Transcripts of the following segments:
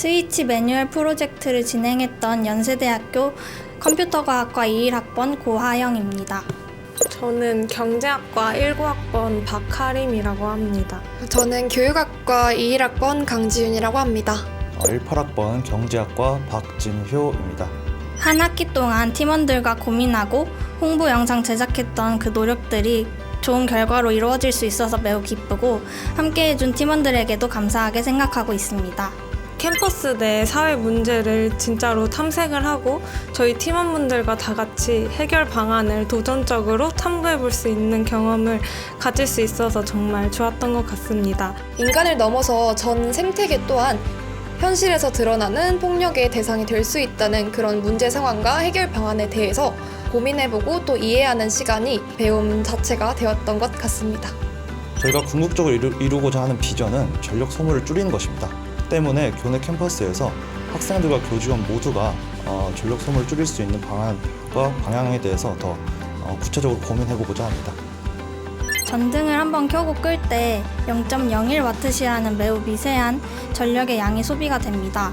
스위치 매뉴얼 프로젝트를 진행했던 연세대학교 컴퓨터과학과 21학번 고하영입니다. 저는 경제학과 19학번 박하림이라고 합니다. 저는 교육학과 21학번 강지윤이라고 합니다. 18학번 경제학과 박진효입니다. 한 학기 동안 팀원들과 고민하고 홍보 영상 제작했던 그 노력들이 좋은 결과로 이루어질 수 있어서 매우 기쁘고 함께해준 팀원들에게도 감사하게 생각하고 있습니다. 캠퍼스 내 사회 문제를 진짜로 탐색을 하고 저희 팀원분들과 다 같이 해결 방안을 도전적으로 탐구해 볼 수 있는 경험을 가질 수 있어서 정말 좋았던 것 같습니다. 인간을 넘어서 전 생태계 또한 현실에서 드러나는 폭력의 대상이 될 수 있다는 그런 문제 상황과 해결 방안에 대해서 고민해보고 또 이해하는 시간이 배움 자체가 되었던 것 같습니다. 저희가 궁극적으로 이루고자 하는 비전은 전력 소모를 줄이는 것입니다. 때문에 교내 캠퍼스에서 학생들과 교직원 모두가 전력 소모를 줄일 수 있는 방안과 방향에 대해서 더 구체적으로 고민해보고자 합니다. 전등을 한번 켜고 끌 때 0.01W시라는 매우 미세한 전력의 양이 소비가 됩니다.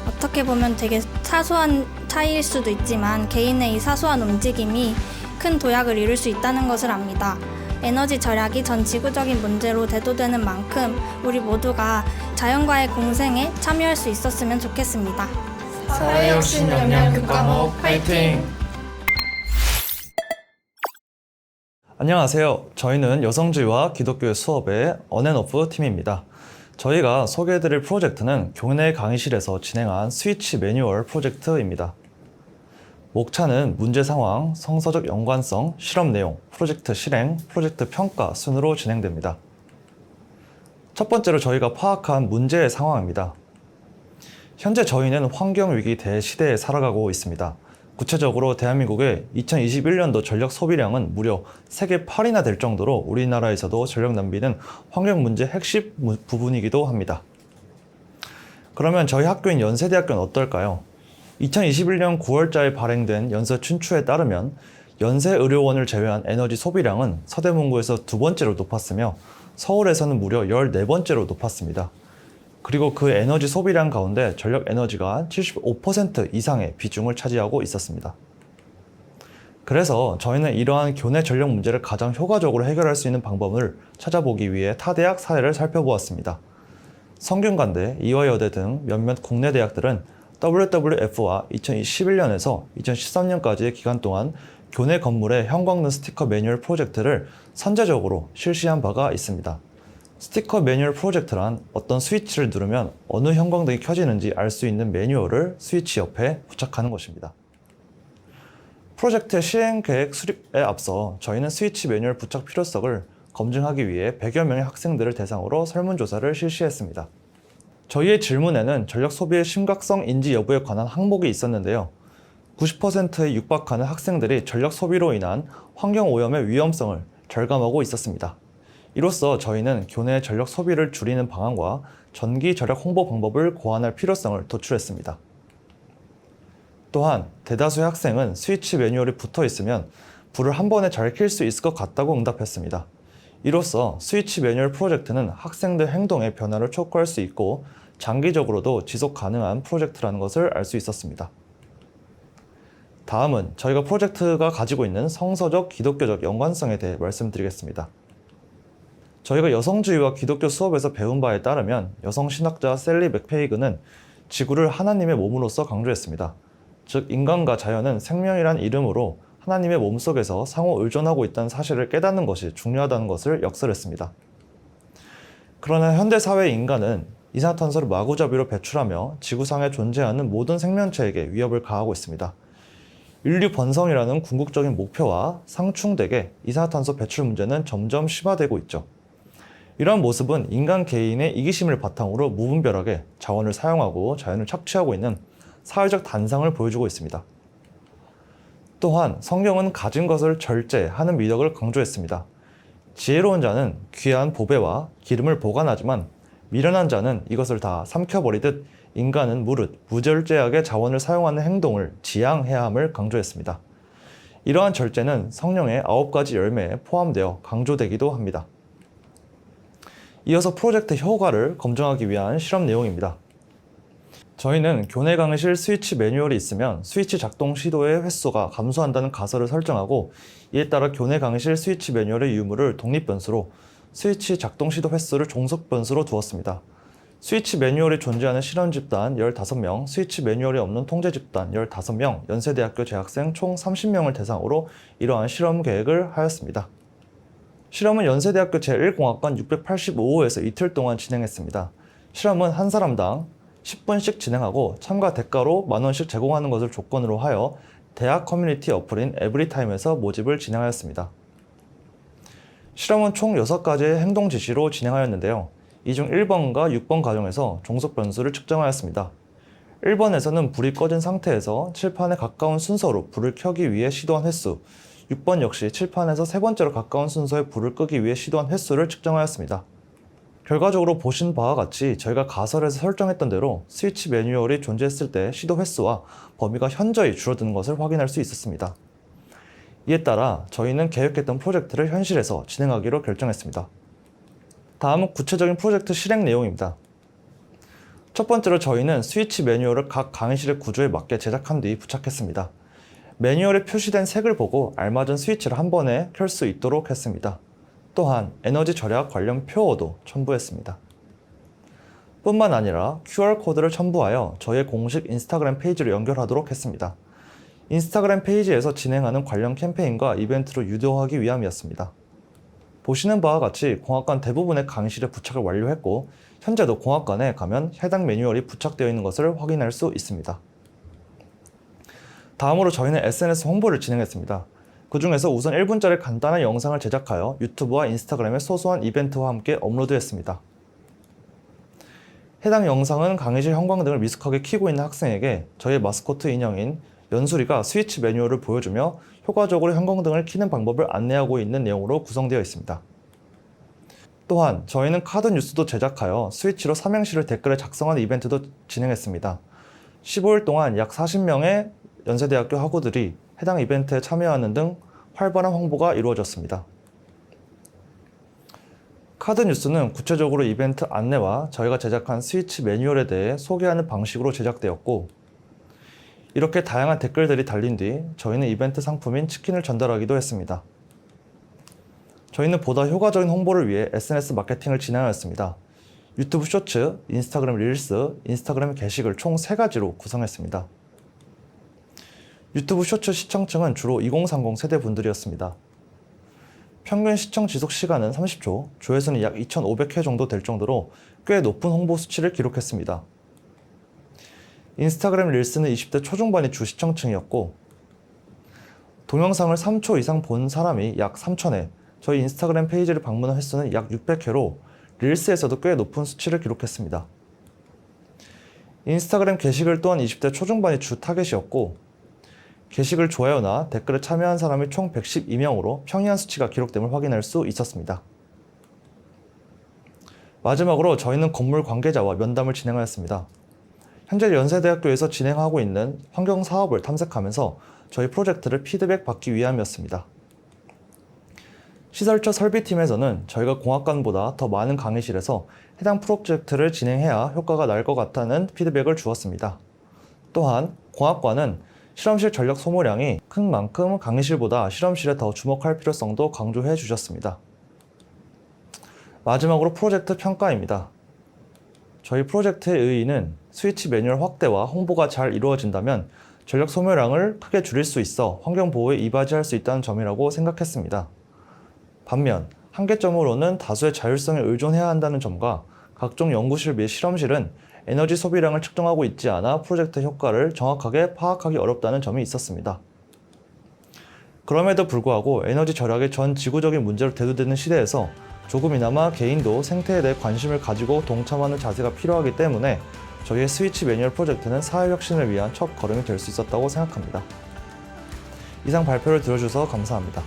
어떻게 보면 되게 사소한 차이일 수도 있지만 개인의 이 사소한 움직임이 큰 도약을 이룰 수 있다는 것을 압니다. 에너지 절약이 전 지구적인 문제로 대두되는 만큼 우리 모두가 자연과의 공생에 참여할 수 있었으면 좋겠습니다. 사회혁신영양 교과목 화이팅! 안녕하세요. 저희는 여성주의와 기독교의 수업의 언앤오프 팀입니다. 저희가 소개해드릴 프로젝트는 교내 강의실에서 진행한 스위치 매뉴얼 프로젝트입니다. 목차는 문제 상황, 성서적 연관성, 실험 내용, 프로젝트 실행, 프로젝트 평가 순으로 진행됩니다. 첫 번째로 저희가 파악한 문제의 상황입니다. 현재 저희는 환경위기 대시대에 살아가고 있습니다. 구체적으로 대한민국의 2021년도 전력 소비량은 무려 세계 8위나 될 정도로 우리나라에서도 전력 낭비는 환경 문제 핵심 부분이기도 합니다. 그러면 저희 학교인 연세대학교는 어떨까요? 2021년 9월자에 발행된 연세 춘추에 따르면 연세 의료원을 제외한 에너지 소비량은 서대문구에서 두 번째로 높았으며 서울에서는 무려 14번째로 높았습니다. 그리고 그 에너지 소비량 가운데 전력 에너지가 75% 이상의 비중을 차지하고 있었습니다. 그래서 저희는 이러한 교내 전력 문제를 가장 효과적으로 해결할 수 있는 방법을 찾아보기 위해 타 대학 사례를 살펴보았습니다. 성균관대, 이화여대 등 몇몇 국내 대학들은 WWF와 2011년에서 2013년까지의 기간 동안 교내 건물에 형광등 스티커 매뉴얼 프로젝트를 선제적으로 실시한 바가 있습니다. 스티커 매뉴얼 프로젝트란 어떤 스위치를 누르면 어느 형광등이 켜지는지 알 수 있는 매뉴얼을 스위치 옆에 부착하는 것입니다. 프로젝트의 시행 계획 수립에 앞서 저희는 스위치 매뉴얼 부착 필요성을 검증하기 위해 100여 명의 학생들을 대상으로 설문조사를 실시했습니다. 저희의 질문에는 전력 소비의 심각성 인지 여부에 관한 항목이 있었는데요. 90%에 육박하는 학생들이 전력 소비로 인한 환경 오염의 위험성을 절감하고 있었습니다. 이로써 저희는 교내 전력 소비를 줄이는 방안과 전기 절약 홍보 방법을 고안할 필요성을 도출했습니다. 또한 대다수의 학생은 스위치 매뉴얼이 붙어 있으면 불을 한 번에 잘 켤 수 있을 것 같다고 응답했습니다. 이로써 스위치 매뉴얼 프로젝트는 학생들 행동의 변화를 촉구할 수 있고 장기적으로도 지속 가능한 프로젝트라는 것을 알 수 있었습니다. 다음은 저희가 프로젝트가 가지고 있는 성서적, 기독교적 연관성에 대해 말씀드리겠습니다. 저희가 여성주의와 기독교 수업에서 배운 바에 따르면 여성 신학자 셀리 맥페이그는 지구를 하나님의 몸으로서 강조했습니다. 즉 인간과 자연은 생명이란 이름으로 하나님의 몸 속에서 상호 의존하고 있다는 사실을 깨닫는 것이 중요하다는 것을 역설했습니다. 그러나 현대 사회의 인간은 이산화탄소를 마구잡이로 배출하며 지구상에 존재하는 모든 생명체에게 위협을 가하고 있습니다. 인류 번성이라는 궁극적인 목표와 상충되게 이산화탄소 배출 문제는 점점 심화되고 있죠. 이러한 모습은 인간 개인의 이기심을 바탕으로 무분별하게 자원을 사용하고 자연을 착취하고 있는 사회적 단상을 보여주고 있습니다. 또한 성경은 가진 것을 절제하는 미덕을 강조했습니다. 지혜로운 자는 귀한 보배와 기름을 보관하지만 미련한 자는 이것을 다 삼켜버리듯 인간은 무릇 무절제하게 자원을 사용하는 행동을 지양해야 함을 강조했습니다. 이러한 절제는 성령의 9가지 열매에 포함되어 강조되기도 합니다. 이어서 프로젝트 효과를 검증하기 위한 실험 내용입니다. 저희는 교내 강의실 스위치 매뉴얼이 있으면 스위치 작동 시도의 횟수가 감소한다는 가설을 설정하고 이에 따라 교내 강의실 스위치 매뉴얼의 유무를 독립 변수로 스위치 작동 시도 횟수를 종속 변수로 두었습니다. 스위치 매뉴얼이 존재하는 실험 집단 15명, 스위치 매뉴얼이 없는 통제 집단 15명, 연세대학교 재학생 총 30명을 대상으로 이러한 실험 계획을 하였습니다. 실험은 연세대학교 제1공학관 685호에서 이틀 동안 진행했습니다. 실험은 한 사람당 10분씩 진행하고 참가 대가로 만원씩 제공하는 것을 조건으로 하여 대학 커뮤니티 어플인 에브리타임에서 모집을 진행하였습니다. 실험은 총 6가지의 행동 지시로 진행하였는데요. 이 중 1번과 6번 과정에서 종속 변수를 측정하였습니다. 1번에서는 불이 꺼진 상태에서 칠판에 가까운 순서로 불을 켜기 위해 시도한 횟수, 6번 역시 칠판에서 세 번째로 가까운 순서에 불을 끄기 위해 시도한 횟수를 측정하였습니다. 결과적으로 보신 바와 같이 저희가 가설에서 설정했던 대로 스위치 매뉴얼이 존재했을 때 시도 횟수와 범위가 현저히 줄어드는 것을 확인할 수 있었습니다. 이에 따라 저희는 계획했던 프로젝트를 현실에서 진행하기로 결정했습니다. 다음은 구체적인 프로젝트 실행 내용입니다. 첫 번째로 저희는 스위치 매뉴얼을 각 강의실의 구조에 맞게 제작한 뒤 부착했습니다. 매뉴얼에 표시된 색을 보고 알맞은 스위치를 한 번에 켤 수 있도록 했습니다. 또한 에너지 절약 관련 표어도 첨부했습니다. 뿐만 아니라 QR코드를 첨부하여 저희의 공식 인스타그램 페이지로 연결하도록 했습니다. 인스타그램 페이지에서 진행하는 관련 캠페인과 이벤트로 유도하기 위함이었습니다. 보시는 바와 같이 공학관 대부분의 강의실에 부착을 완료했고 현재도 공학관에 가면 해당 매뉴얼이 부착되어 있는 것을 확인할 수 있습니다. 다음으로 저희는 SNS 홍보를 진행했습니다. 그 중에서 우선 1분짜리 간단한 영상을 제작하여 유튜브와 인스타그램에 소소한 이벤트와 함께 업로드했습니다. 해당 영상은 강의실 형광등을 미숙하게 켜고 있는 학생에게 저희의 마스코트 인형인 연수리가 스위치 매뉴얼을 보여주며 효과적으로 형광등을 켜는 방법을 안내하고 있는 내용으로 구성되어 있습니다. 또한 저희는 카드 뉴스도 제작하여 스위치로 삼행시를 댓글에 작성하는 이벤트도 진행했습니다. 15일 동안 약 40명의 연세대학교 학우들이 해당 이벤트에 참여하는 등 활발한 홍보가 이루어졌습니다. 카드 뉴스는 구체적으로 이벤트 안내와 저희가 제작한 스위치 매뉴얼에 대해 소개하는 방식으로 제작되었고 이렇게 다양한 댓글들이 달린 뒤 저희는 이벤트 상품인 치킨을 전달하기도 했습니다. 저희는 보다 효과적인 홍보를 위해 SNS 마케팅을 진행하였습니다. 유튜브 쇼츠, 인스타그램 릴스, 인스타그램 게시글 총 3가지로 구성했습니다. 유튜브 쇼츠 시청층은 주로 2030 세대 분들이었습니다. 평균 시청 지속 시간은 30초, 조회수는 약 2,500회 정도 될 정도로 꽤 높은 홍보 수치를 기록했습니다. 인스타그램 릴스는 20대 초중반이 주 시청층이었고 동영상을 3초 이상 본 사람이 약 3,000회, 저희 인스타그램 페이지를 방문한 횟수는 약 600회로 릴스에서도 꽤 높은 수치를 기록했습니다. 인스타그램 게시글 또한 20대 초중반이 주 타겟이었고 게시글 좋아요나 댓글에 참여한 사람이 총 112명으로 평이한 수치가 기록됨을 확인할 수 있었습니다. 마지막으로 저희는 건물 관계자와 면담을 진행하였습니다. 현재 연세대학교에서 진행하고 있는 환경 사업을 탐색하면서 저희 프로젝트를 피드백 받기 위함이었습니다. 시설처 설비팀에서는 저희가 공학관보다 더 많은 강의실에서 해당 프로젝트를 진행해야 효과가 날 것 같다는 피드백을 주었습니다. 또한 공학관은 실험실 전력 소모량이 큰 만큼 강의실보다 실험실에 더 주목할 필요성도 강조해 주셨습니다. 마지막으로 프로젝트 평가입니다. 저희 프로젝트의 의의는 스위치 매뉴얼 확대와 홍보가 잘 이루어진다면 전력 소모량을 크게 줄일 수 있어 환경 보호에 이바지할 수 있다는 점이라고 생각했습니다. 반면 한계점으로는 다수의 자율성에 의존해야 한다는 점과 각종 연구실 및 실험실은 에너지 소비량을 측정하고 있지 않아 프로젝트 효과를 정확하게 파악하기 어렵다는 점이 있었습니다. 그럼에도 불구하고 에너지 절약이 전 지구적인 문제로 대두되는 시대에서 조금이나마 개인도 생태에 대해 관심을 가지고 동참하는 자세가 필요하기 때문에 저희의 스위치 매뉴얼 프로젝트는 사회혁신을 위한 첫 걸음이 될 수 있었다고 생각합니다. 이상 발표를 들어주셔서 감사합니다.